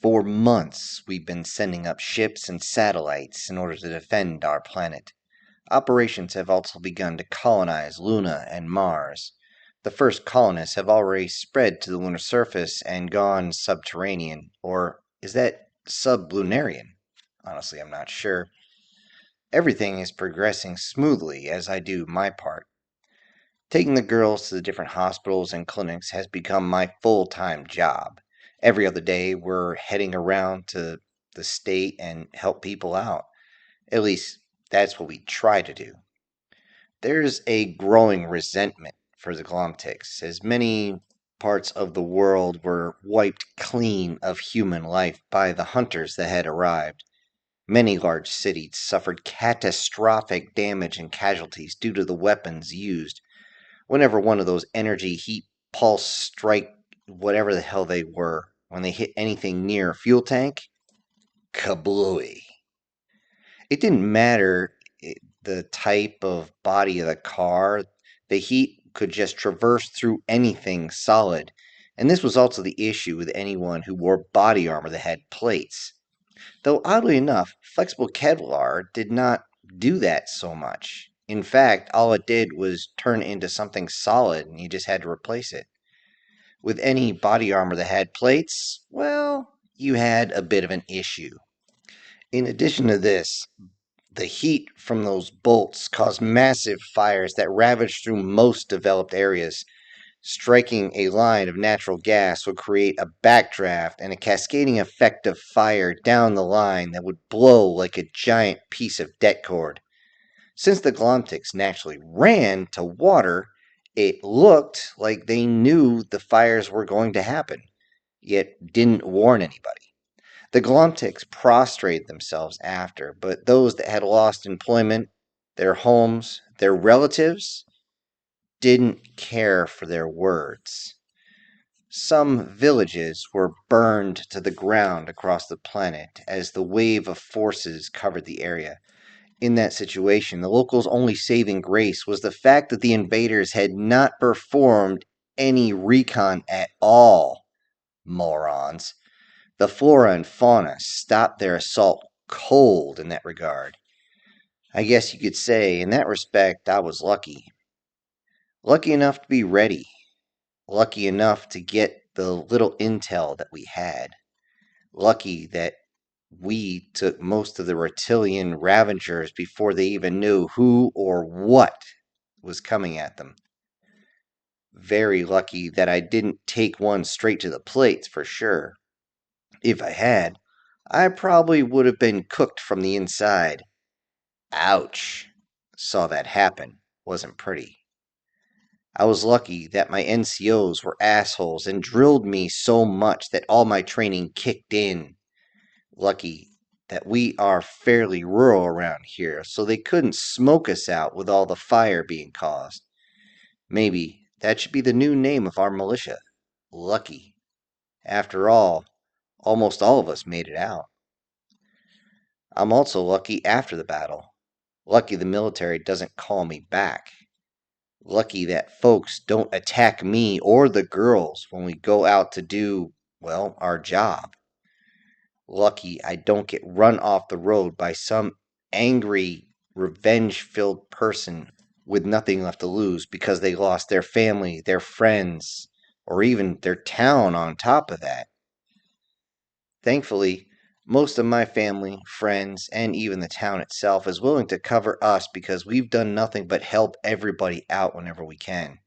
For months, we've been sending up ships and satellites in order to defend our planet. Operations have also begun to colonize Luna and Mars. The first colonists have already spread to the lunar surface and gone subterranean, or is that sublunarian? Honestly, I'm not sure. Everything is progressing smoothly as I do my part. Taking the girls to the different hospitals and clinics has become my full time job. Every other day, we're heading around to the state and help people out. At least, that's what we try to do. There's a growing resentment for the Glomtics, as many parts of the world were wiped clean of human life by the hunters that had arrived. Many large cities suffered catastrophic damage and casualties due to the weapons used. Whenever one of those energy heat pulse strike, whatever the hell they were, when they hit anything near a fuel tank, kablooey. It didn't matter the type of body of the car, the heat could just traverse through anything solid. And this was also the issue with anyone who wore body armor that had plates. Though oddly enough, flexible Kevlar did not do that so much. In fact, all it did was turn into something solid and you just had to replace it. With any body armor that had plates, well, you had a bit of an issue. In addition to this, the heat from those bolts caused massive fires that ravaged through most developed areas. Striking a line of natural gas would create a backdraft and a cascading effect of fire down the line that would blow like a giant piece of det cord. Since the Glomtics naturally ran to water, it looked like they knew the fires were going to happen, yet didn't warn anybody. The Glomtics prostrated themselves after, but those that had lost employment, their homes, their relatives, didn't care for their words. Some villages were burned to the ground across the planet as the wave of forces covered the area. In that situation, the locals' only saving grace was the fact that the invaders had not performed any recon at all. Morons. The flora and fauna stopped their assault cold in that regard. I guess you could say, in that respect, I was lucky. Lucky enough to be ready. Lucky enough to get the little intel that we had. Lucky that we took most of the reptilian ravagers before they even knew who or what was coming at them. Very lucky that I didn't take one straight to the plates for sure. If I had, I probably would have been cooked from the inside. Ouch. Saw that happen. Wasn't pretty. I was lucky that my NCOs were assholes and drilled me so much that all my training kicked in. Lucky that we are fairly rural around here, so they couldn't smoke us out with all the fire being caused. Maybe that should be the new name of our militia. Lucky. After all, almost all of us made it out. I'm also lucky after the battle. Lucky the military doesn't call me back. Lucky that folks don't attack me or the girls when we go out to do, well, our job. Lucky I don't get run off the road by some angry, revenge-filled person with nothing left to lose because they lost their family, their friends, or even their town on top of that. Thankfully, most of my family, friends, and even the town itself is willing to cover us because we've done nothing but help everybody out whenever we can.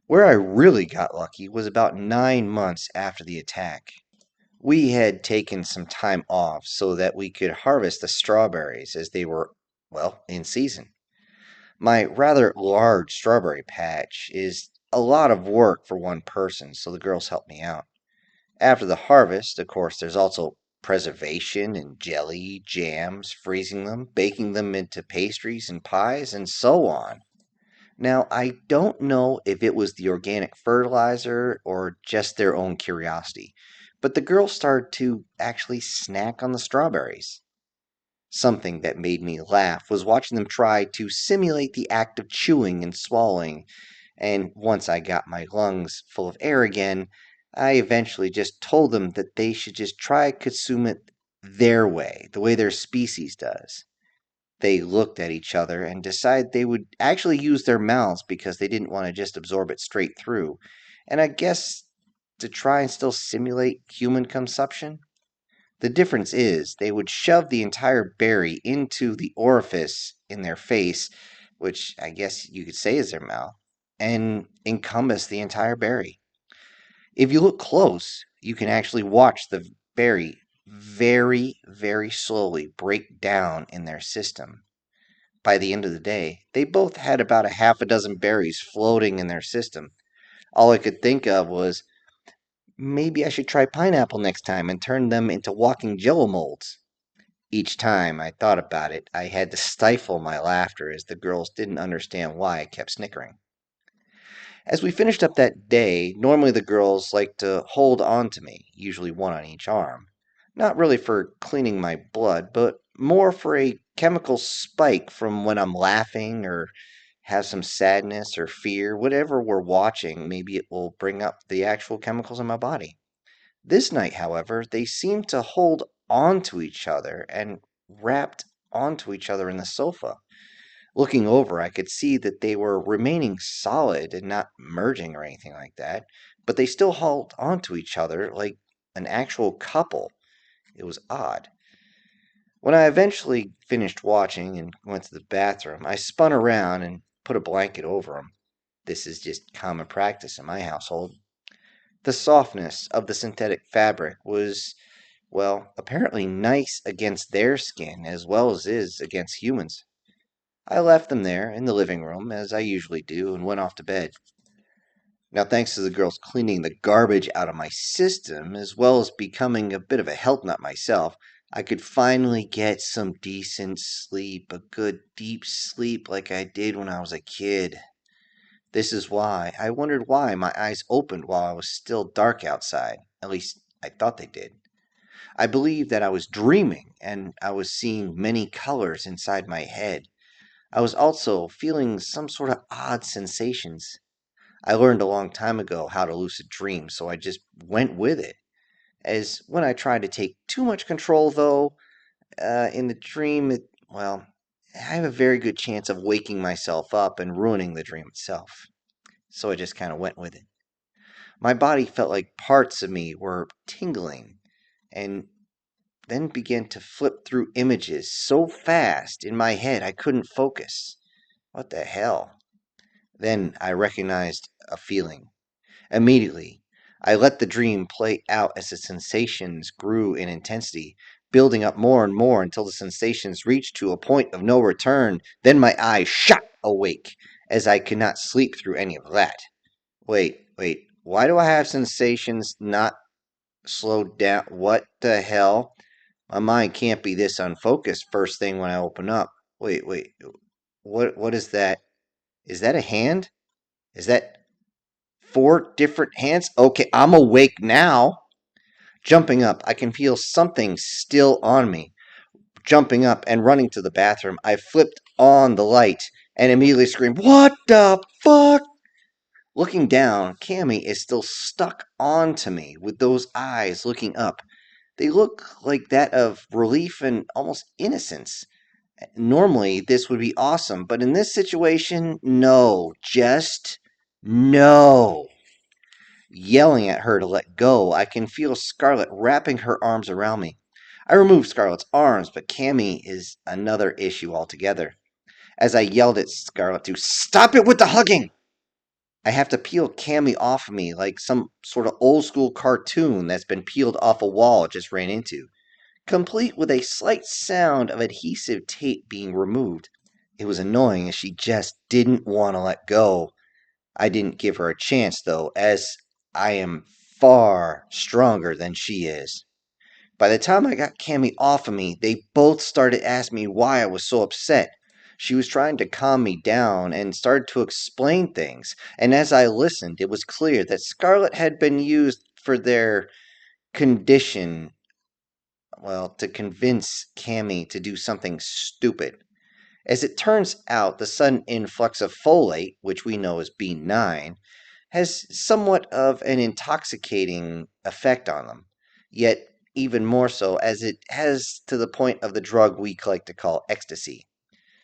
Where I really got lucky was about 9 months after the attack. We had taken some time off so that we could harvest the strawberries as they were, well, in season. My rather large strawberry patch is a lot of work for one person, so the girls helped me out. After the harvest, of course, there's also preservation and jelly, jams, freezing them, baking them into pastries and pies, and so on. Now, I don't know if it was the organic fertilizer or just their own curiosity, but the girls started to actually snack on the strawberries. Something that made me laugh was watching them try to simulate the act of chewing and swallowing, and once I got my lungs full of air again, I eventually just told them that they should just try consume it their way, the way their species does. They looked at each other and decided they would actually use their mouths because they didn't want to just absorb it straight through. And I guess to try and still simulate human consumption. The difference is they would shove the entire berry into the orifice in their face, which I guess you could say is their mouth, and encompass the entire berry. If you look close, you can actually watch the berry very, very slowly break down in their system. By the end of the day, they both had about a half a dozen berries floating in their system. All I could think of was maybe I should try pineapple next time and turn them into walking jello molds. Each time I thought about it, I had to stifle my laughter as the girls didn't understand why I kept snickering. As we finished up that day, normally the girls liked to hold on to me, usually one on each arm. Not really for cleaning my blood, but more for a chemical spike from when I'm laughing or have some sadness or fear, whatever we're watching, maybe it will bring up the actual chemicals in my body. This night, however, they seemed to hold onto each other and wrapped onto each other in the sofa. Looking over, I could see that they were remaining solid and not merging or anything like that, but they still held onto each other like an actual couple. It was odd. When I eventually finished watching and went to the bathroom, I spun around and put a blanket over them. This is just common practice in my household. The softness of the synthetic fabric was, well, apparently nice against their skin as well as is against humans. I left them there in the living room, as I usually do, and went off to bed. Now, thanks to the girls cleaning the garbage out of my system, as well as becoming a bit of a health nut myself, I could finally get some decent sleep, a good deep sleep like I did when I was a kid. This is why I wondered why my eyes opened while it was still dark outside. At least I thought they did. I believed that I was dreaming and I was seeing many colors inside my head. I was also feeling some sort of odd sensations. I learned a long time ago how to lucid dream, so I just went with it. As when I tried to take too much control, though, in the dream, well, I have a very good chance of waking myself up and ruining the dream itself. So I just kind of went with it. My body felt like parts of me were tingling and then began to flip through images so fast in my head I couldn't focus. What the hell? Then I recognized a feeling. Immediately, I let the dream play out as the sensations grew in intensity, building up more and more until the sensations reached to a point of no return. Then my eyes shot awake, as I could not sleep through any of that. Wait, why do I have sensations not slowed down? What the hell? My mind can't be this unfocused first thing when I open up. Wait, what is that? Is that a hand? Is that four different hands? Okay, I'm awake now. Jumping up, I can feel something still on me. Jumping up and running to the bathroom, I flipped on the light and immediately screamed, "What the fuck?" Looking down, Cammy is still stuck onto me with those eyes looking up. They look like that of relief and almost innocence. Normally, this would be awesome, but in this situation, no. Just no. Yelling at her to let go, I can feel Scarlet wrapping her arms around me. I remove Scarlet's arms, but Cammy is another issue altogether. As I yelled at Scarlet to stop it with the hugging, I have to peel Cammy off of me like some sort of old school cartoon that's been peeled off a wall it just ran into, complete with a slight sound of adhesive tape being removed. It was annoying as she just didn't want to let go. I didn't give her a chance, though, as I am far stronger than she is. By the time I got Cammy off of me, they both started asking me why I was so upset. She was trying to calm me down and started to explain things, and as I listened, it was clear that Scarlet had been used for their condition, well, to convince Cammy to do something stupid. As it turns out, the sudden influx of folate, which we know as B9, has somewhat of an intoxicating effect on them, yet even more so as it has to the point of the drug we like to call ecstasy.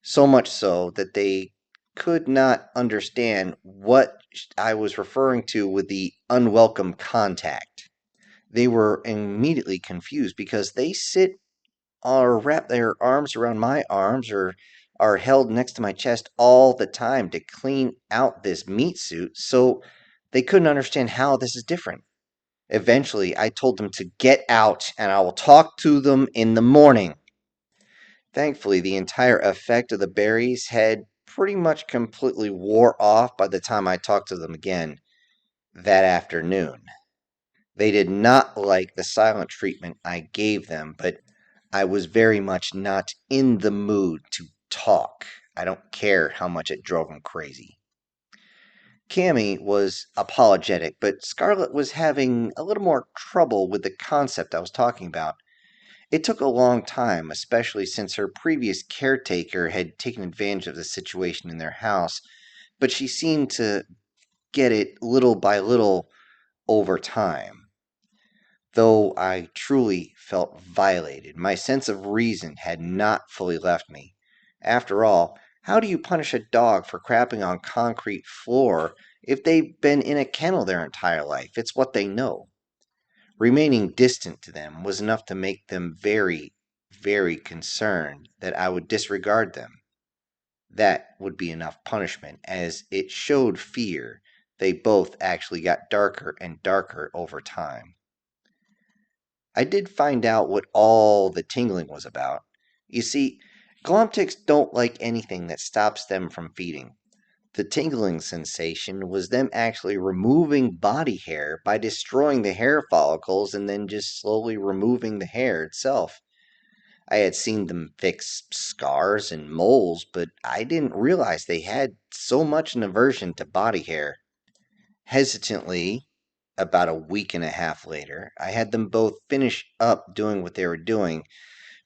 So much so that they could not understand what I was referring to with the unwelcome contact. They were immediately confused because they sit or wrap their arms around my arms or are held next to my chest all the time to clean out this meat suit, so they couldn't understand how this is different. Eventually, I told them to get out and I will talk to them in the morning. Thankfully, the entire effect of the berries had pretty much completely wore off by the time I talked to them again that afternoon. They did not like the silent treatment I gave them, but I was very much not in the mood to talk. I don't care how much it drove them crazy. Cammy was apologetic, but Scarlett was having a little more trouble with the concept I was talking about. It took a long time, especially since her previous caretaker had taken advantage of the situation in their house, but she seemed to get it little by little over time. Though I truly felt violated, my sense of reason had not fully left me. After all, how do you punish a dog for crapping on concrete floor if they've been in a kennel their entire life? It's what they know. Remaining distant to them was enough to make them very, very concerned that I would disregard them. That would be enough punishment, as it showed fear. They both actually got darker and darker over time. I did find out what all the tingling was about. You see, glomtics don't like anything that stops them from feeding. The tingling sensation was them actually removing body hair by destroying the hair follicles and then just slowly removing the hair itself. I had seen them fix scars and moles, but I didn't realize they had so much an aversion to body hair. Hesitantly, about a week and a half later, I had them both finish up doing what they were doing.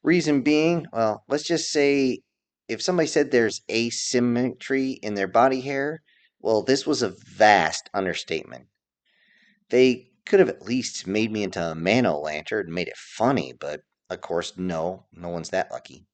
Reason being, well, let's just say if somebody said there's asymmetry in their body hair, well, this was a vast understatement. They could have at least made me into a mano lantern and made it funny, but of course, no one's that lucky.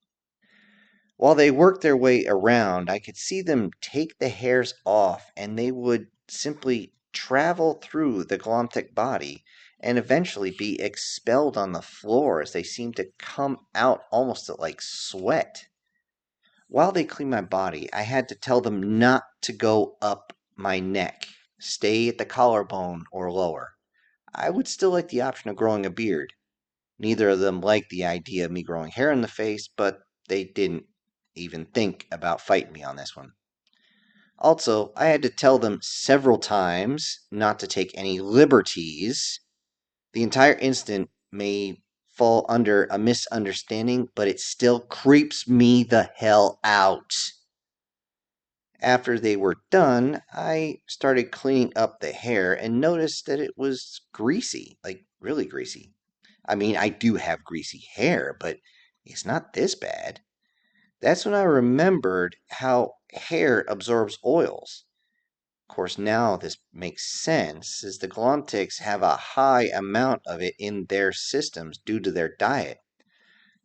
While they worked their way around, I could see them take the hairs off and they would simply travel through the Glomtic body and eventually be expelled on the floor as they seemed to come out almost like sweat. While they cleaned my body, I had to tell them not to go up my neck, stay at the collarbone or lower. I would still like the option of growing a beard. Neither of them liked the idea of me growing hair in the face, but they didn't even think about fighting me on this one. Also, I had to tell them several times not to take any liberties. The entire incident may fall under a misunderstanding, but it still creeps me the hell out. After they were done, I started cleaning up the hair and noticed that it was greasy, like really greasy. I mean, I do have greasy hair, but it's not this bad. That's when I remembered how hair absorbs oils. Of course, now this makes sense, as the glomtics have a high amount of it in their systems due to their diet.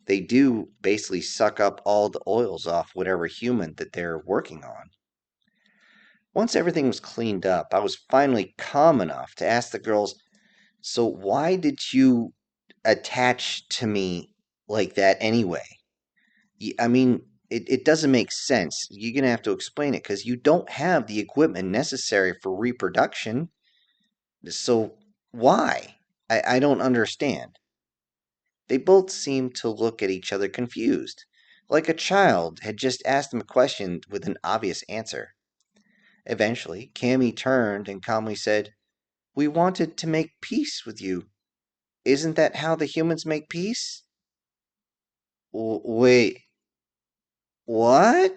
They do basically suck up all the oils off whatever human that they're working on. Once everything was cleaned up, I was finally calm enough to ask the girls, so why did you attach to me like that anyway? I mean, it doesn't make sense. You're going to have to explain it because you don't have the equipment necessary for reproduction. So why? I don't understand. They both seemed to look at each other confused, like a child had just asked them a question with an obvious answer. Eventually, Cammy turned and calmly said, "We wanted to make peace with you. Isn't that how the humans make peace?" Wait, what?